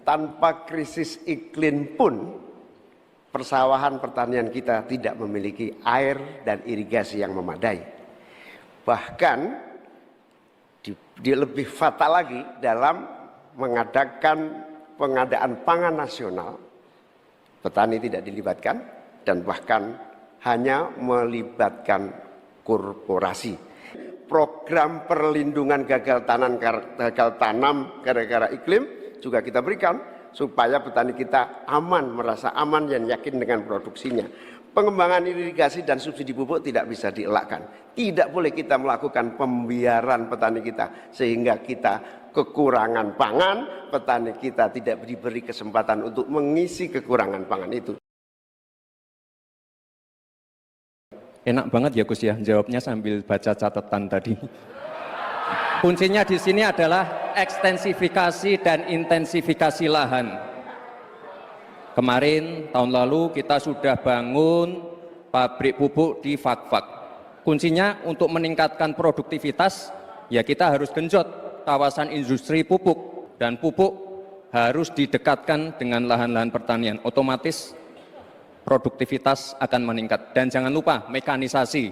tanpa krisis iklim pun persawahan pertanian kita tidak memiliki air dan irigasi yang memadai. Bahkan dia lebih fatal lagi dalam mengadakan pengadaan pangan nasional, petani tidak dilibatkan dan bahkan hanya melibatkan korporasi. Program perlindungan gagal tanam gara-gara iklim juga kita berikan supaya petani kita aman, merasa aman dan yakin dengan produksinya. Pengembangan irigasi dan subsidi pupuk tidak bisa dielakkan. Tidak boleh kita melakukan pembiaran petani kita sehingga kita kekurangan pangan, petani kita tidak diberi kesempatan untuk mengisi kekurangan pangan itu. Enak banget ya Gus ya, jawabnya sambil baca catatan tadi. Kuncinya di sini adalah ekstensifikasi dan intensifikasi lahan. Kemarin tahun lalu kita sudah bangun pabrik pupuk di Fak-Fak. Kuncinya untuk meningkatkan produktivitas ya kita harus genjot kawasan industri pupuk, dan pupuk harus didekatkan dengan lahan-lahan pertanian. Otomatis produktivitas akan meningkat. Dan jangan lupa mekanisasi.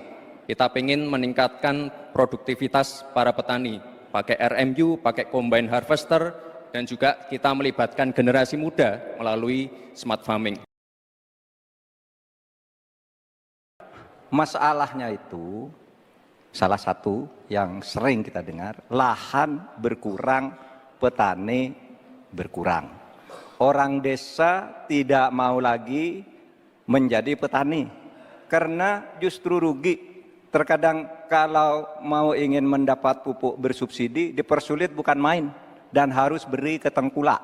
Kita ingin meningkatkan produktivitas para petani, pakai RMU, pakai combine harvester, dan juga kita melibatkan generasi muda melalui smart farming. Masalahnya itu salah satu yang sering kita dengar, lahan berkurang, petani berkurang. Orang desa tidak mau lagi menjadi petani karena justru rugi. Terkadang kalau mau ingin mendapat pupuk bersubsidi dipersulit bukan main dan harus beri ke tengkulak.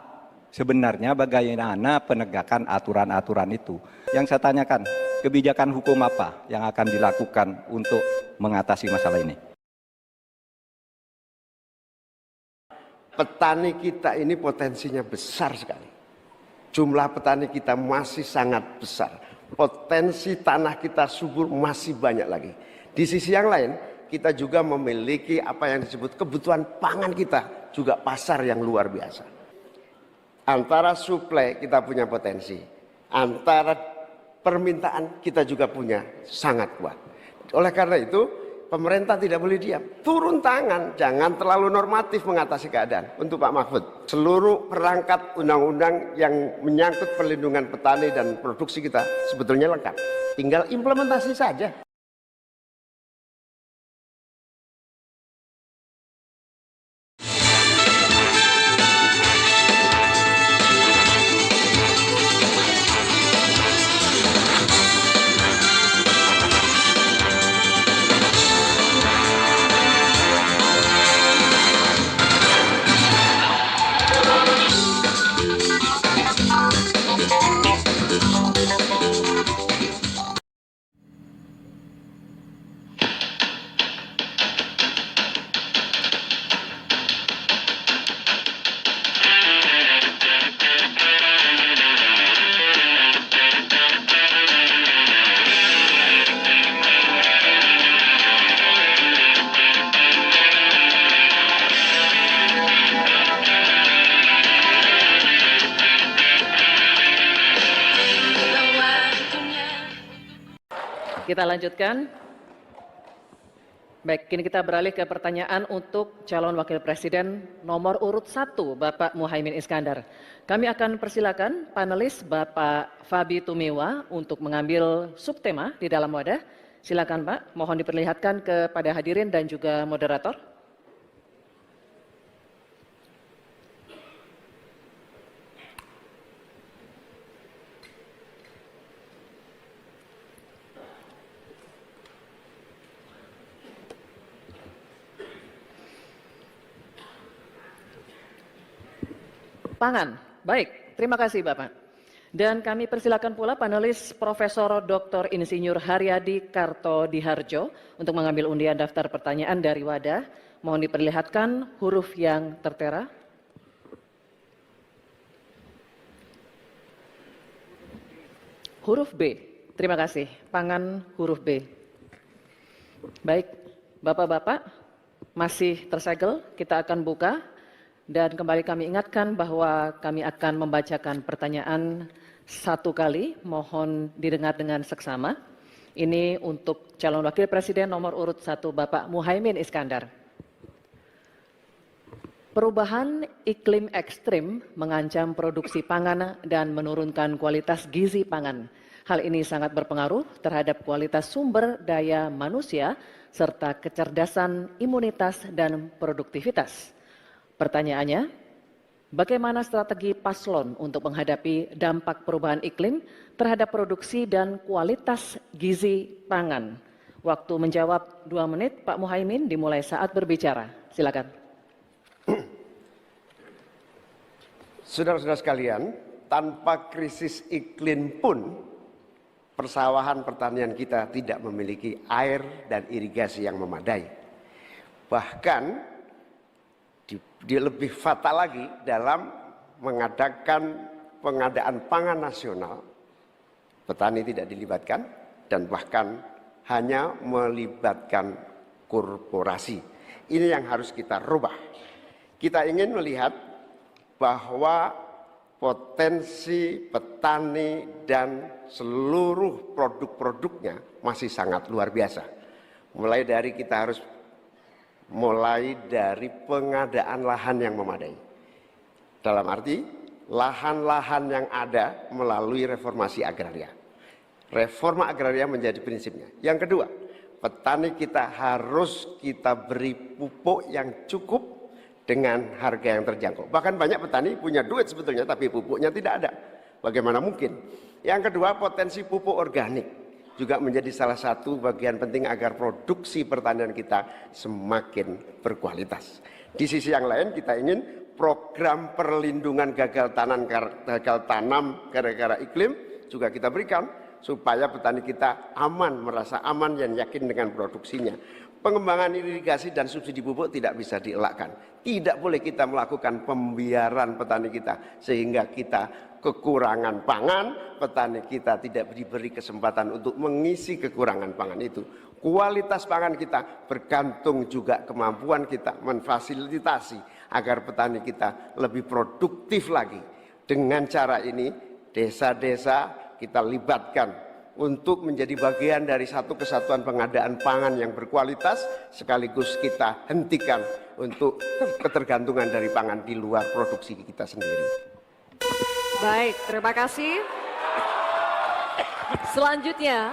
Sebenarnya bagaimana penegakan aturan-aturan itu? Yang saya tanyakan, kebijakan hukum apa yang akan dilakukan untuk mengatasi masalah ini? Petani kita ini potensinya besar sekali. Jumlah petani kita masih sangat besar. Potensi tanah kita subur masih banyak lagi. Di sisi yang lain, kita juga memiliki apa yang disebut kebutuhan pangan kita, juga pasar yang luar biasa. Antara suplai kita punya potensi, antara permintaan kita juga punya sangat kuat. Oleh karena itu, pemerintah tidak boleh diam, turun tangan, jangan terlalu normatif mengatasi keadaan. Untuk Pak Mahfud, seluruh perangkat undang-undang yang menyangkut perlindungan petani dan produksi kita sebetulnya lengkap. Tinggal implementasi saja. Kita lanjutkan. Baik, kini kita beralih ke pertanyaan untuk calon wakil presiden nomor urut 1, Bapak Muhaimin Iskandar. Kami akan persilakan panelis Bapak Fabi Tumiwa untuk mengambil subtema di dalam wadah. Silakan Pak, mohon diperlihatkan kepada hadirin dan juga moderator. Pangan. Baik, terima kasih Bapak. Dan kami persilakan pula panelis Profesor Dr. Insinyur Haryadi Kartodiharjo untuk mengambil undian daftar pertanyaan dari wadah. Mohon diperlihatkan huruf yang tertera. Huruf B. Terima kasih. Pangan huruf B. Baik, Bapak-bapak masih tersegel. Kita akan buka Dan kembali kami ingatkan bahwa kami akan membacakan pertanyaan satu kali, mohon didengar dengan seksama. Ini untuk calon wakil presiden nomor urut 1 Bapak Muhaimin Iskandar. Perubahan iklim ekstrim mengancam produksi pangan dan menurunkan kualitas gizi pangan. Hal ini sangat berpengaruh terhadap kualitas sumber daya manusia serta kecerdasan, imunitas, dan produktivitas. Pertanyaannya, bagaimana strategi paslon untuk menghadapi dampak perubahan iklim terhadap produksi dan kualitas gizi pangan? Waktu menjawab 2 menit, Pak Muhaimin, dimulai saat berbicara. Silakan. Saudara-saudara sekalian, tanpa krisis iklim pun persawahan pertanian kita tidak memiliki air dan irigasi yang memadai. Bahkan dia lebih fatal lagi dalam mengadakan pengadaan pangan nasional. Petani tidak dilibatkan dan bahkan hanya melibatkan korporasi. Ini yang harus kita rubah. Kita ingin melihat bahwa potensi petani dan seluruh produk-produknya masih sangat luar biasa. Mulai dari pengadaan lahan yang memadai. Dalam arti lahan-lahan yang ada melalui reformasi agraria. Reforma agraria menjadi prinsipnya. Yang kedua, petani kita harus kita beri pupuk yang cukup dengan harga yang terjangkau. Bahkan banyak petani punya duit sebetulnya tapi pupuknya tidak ada. Bagaimana mungkin? Yang kedua, potensi pupuk organik juga menjadi salah satu bagian penting agar produksi pertanian kita semakin berkualitas. Di sisi yang lain kita ingin program perlindungan gagal tanam gara-gara iklim juga kita berikan supaya petani kita aman, merasa aman dan yakin dengan produksinya. Pengembangan irigasi dan subsidi pupuk tidak bisa dielakkan. Tidak boleh kita melakukan pembiaran petani kita sehingga kita kekurangan pangan, petani kita tidak diberi kesempatan untuk mengisi kekurangan pangan itu. Kualitas pangan kita bergantung juga kemampuan kita memfasilitasi agar petani kita lebih produktif lagi. Dengan cara ini, desa-desa kita libatkan untuk menjadi bagian dari satu kesatuan pengadaan pangan yang berkualitas, sekaligus kita hentikan untuk ketergantungan dari pangan di luar produksi kita sendiri. Baik, terima kasih. Selanjutnya,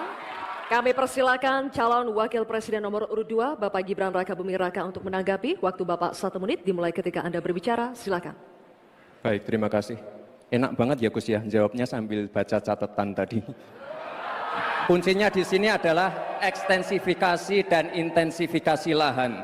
kami persilakan calon wakil presiden nomor urut 2, Bapak Gibran Rakabuming Raka untuk menanggapi. Waktu Bapak 1 menit dimulai ketika Anda berbicara, silakan. Baik, terima kasih. Enak banget ya Gus ya, jawabnya sambil baca catatan tadi. Kuncinya di sini adalah ekstensifikasi dan intensifikasi lahan.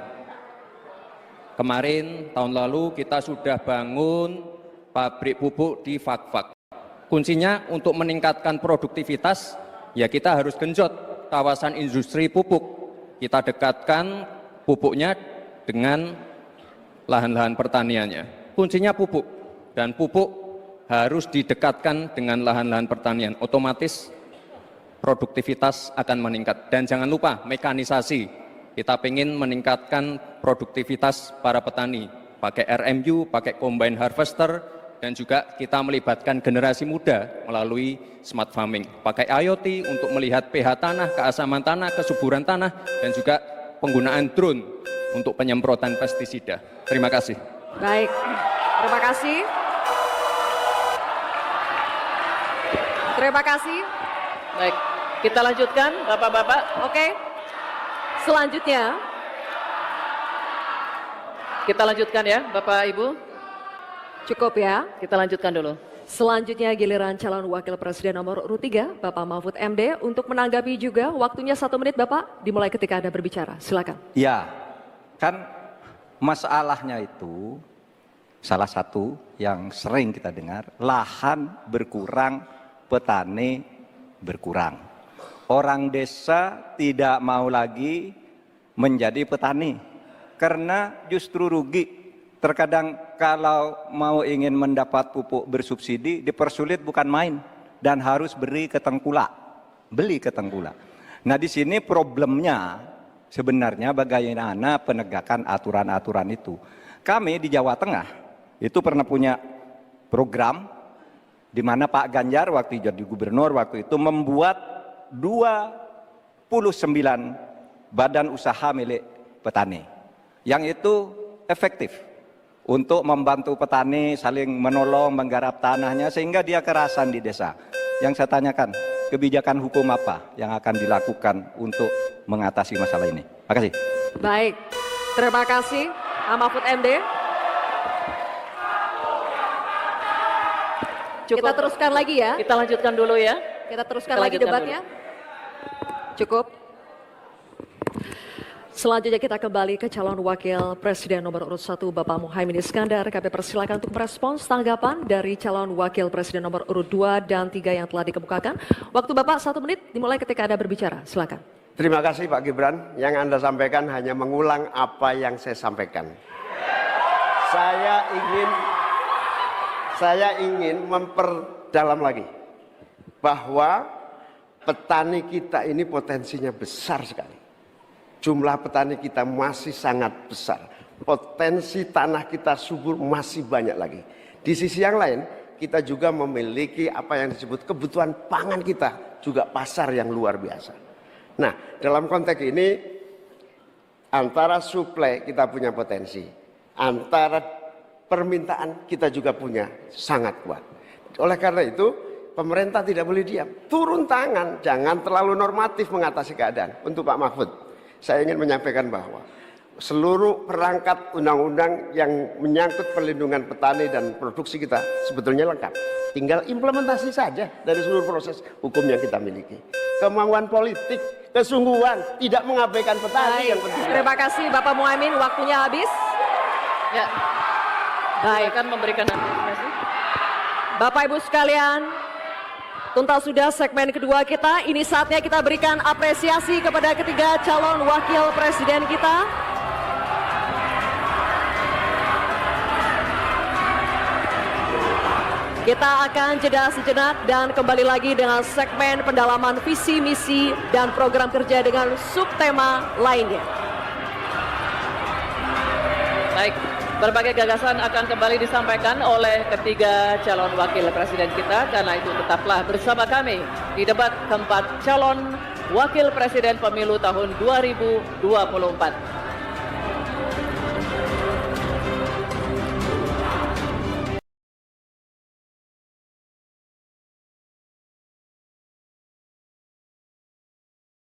Kemarin, tahun lalu kita sudah bangun pabrik pupuk di Fak-Fak. Kuncinya untuk meningkatkan produktivitas, ya kita harus genjot kawasan industri pupuk. Kita dekatkan pupuknya dengan lahan-lahan pertaniannya. Kuncinya pupuk, dan pupuk harus didekatkan dengan lahan-lahan pertanian. Otomatis produktivitas akan meningkat. Dan jangan lupa mekanisasi. Kita ingin meningkatkan produktivitas para petani. Pakai RMU, pakai combine harvester, dan juga kita melibatkan generasi muda melalui smart farming. Pakai IoT untuk melihat pH tanah, keasaman tanah, kesuburan tanah, dan juga penggunaan drone untuk penyemprotan pestisida. Terima kasih. Baik, terima kasih. Terima kasih. Baik, kita lanjutkan Bapak-Bapak. Oke. Selanjutnya, Kita lanjutkan ya Bapak Ibu. cukup ya. Kita lanjutkan dulu. Selanjutnya giliran calon wakil presiden nomor urut 3, Bapak Mahfud MD, untuk menanggapi juga. Waktunya 1 menit Bapak, dimulai ketika Anda berbicara. Silakan. Ya, kan masalahnya itu salah satu yang sering kita dengar, lahan berkurang, petani berkurang. Orang desa tidak mau lagi menjadi petani karena justru rugi. Terkadang kalau mau ingin mendapat pupuk bersubsidi dipersulit bukan main dan harus beli ke tengkulak. Nah di sini problemnya sebenarnya bagaimana penegakan aturan-aturan itu. Kami di Jawa Tengah itu pernah punya program di mana Pak Ganjar waktu jadi gubernur waktu itu membuat 29 badan usaha milik petani yang itu efektif untuk membantu petani saling menolong menggarap tanahnya sehingga dia kerasan di desa. Yang saya tanyakan, kebijakan hukum apa yang akan dilakukan untuk mengatasi masalah ini? Terima kasih. Baik, terima kasih Pak Mahfud MD. Kita teruskan lagi ya. Kita lanjutkan dulu ya. Kita teruskan Kita lagi lanjutkan debatnya. Cukup. Selanjutnya kita kembali ke calon wakil presiden nomor urut 1 Bapak Muhaimin Iskandar. Kami persilakan untuk merespons tanggapan dari calon wakil presiden nomor urut 2 dan 3 yang telah dikemukakan. Waktu Bapak 1 menit dimulai ketika Anda berbicara. Silakan. Terima kasih Pak Gibran. Yang Anda sampaikan hanya mengulang apa yang saya sampaikan. Saya ingin memperdalam lagi bahwa petani kita ini potensinya besar sekali. Jumlah petani kita masih sangat besar. Potensi tanah kita subur masih banyak lagi. Di sisi yang lain, kita juga memiliki apa yang disebut kebutuhan pangan kita, juga pasar yang luar biasa. Nah, dalam konteks ini, antara suplai kita punya potensi, antara permintaan kita juga punya sangat kuat. Oleh karena itu, pemerintah tidak boleh diam. Turun tangan, jangan terlalu normatif mengatasi keadaan. Untuk Pak Mahfud, saya ingin menyampaikan bahwa seluruh perangkat undang-undang yang menyangkut perlindungan petani dan produksi kita sebetulnya lengkap. Tinggal implementasi saja dari seluruh proses hukum yang kita miliki. Kemauan politik, kesungguhan, tidak mengabaikan petani yang penting. Terima kasih Bapak Muhaimin, waktunya habis. Ya. Baik. Akan memberikan apresiasi. Bapak Ibu sekalian, tuntas sudah segmen kedua kita. Ini saatnya kita berikan apresiasi kepada ketiga calon wakil presiden kita. Kita akan jeda sejenak dan kembali lagi dengan segmen pendalaman visi, misi, dan program kerja dengan subtema lainnya. Baik, berbagai gagasan akan kembali disampaikan oleh ketiga calon wakil presiden kita. Karena itu tetaplah bersama kami di debat keempat calon wakil presiden pemilu tahun 2024.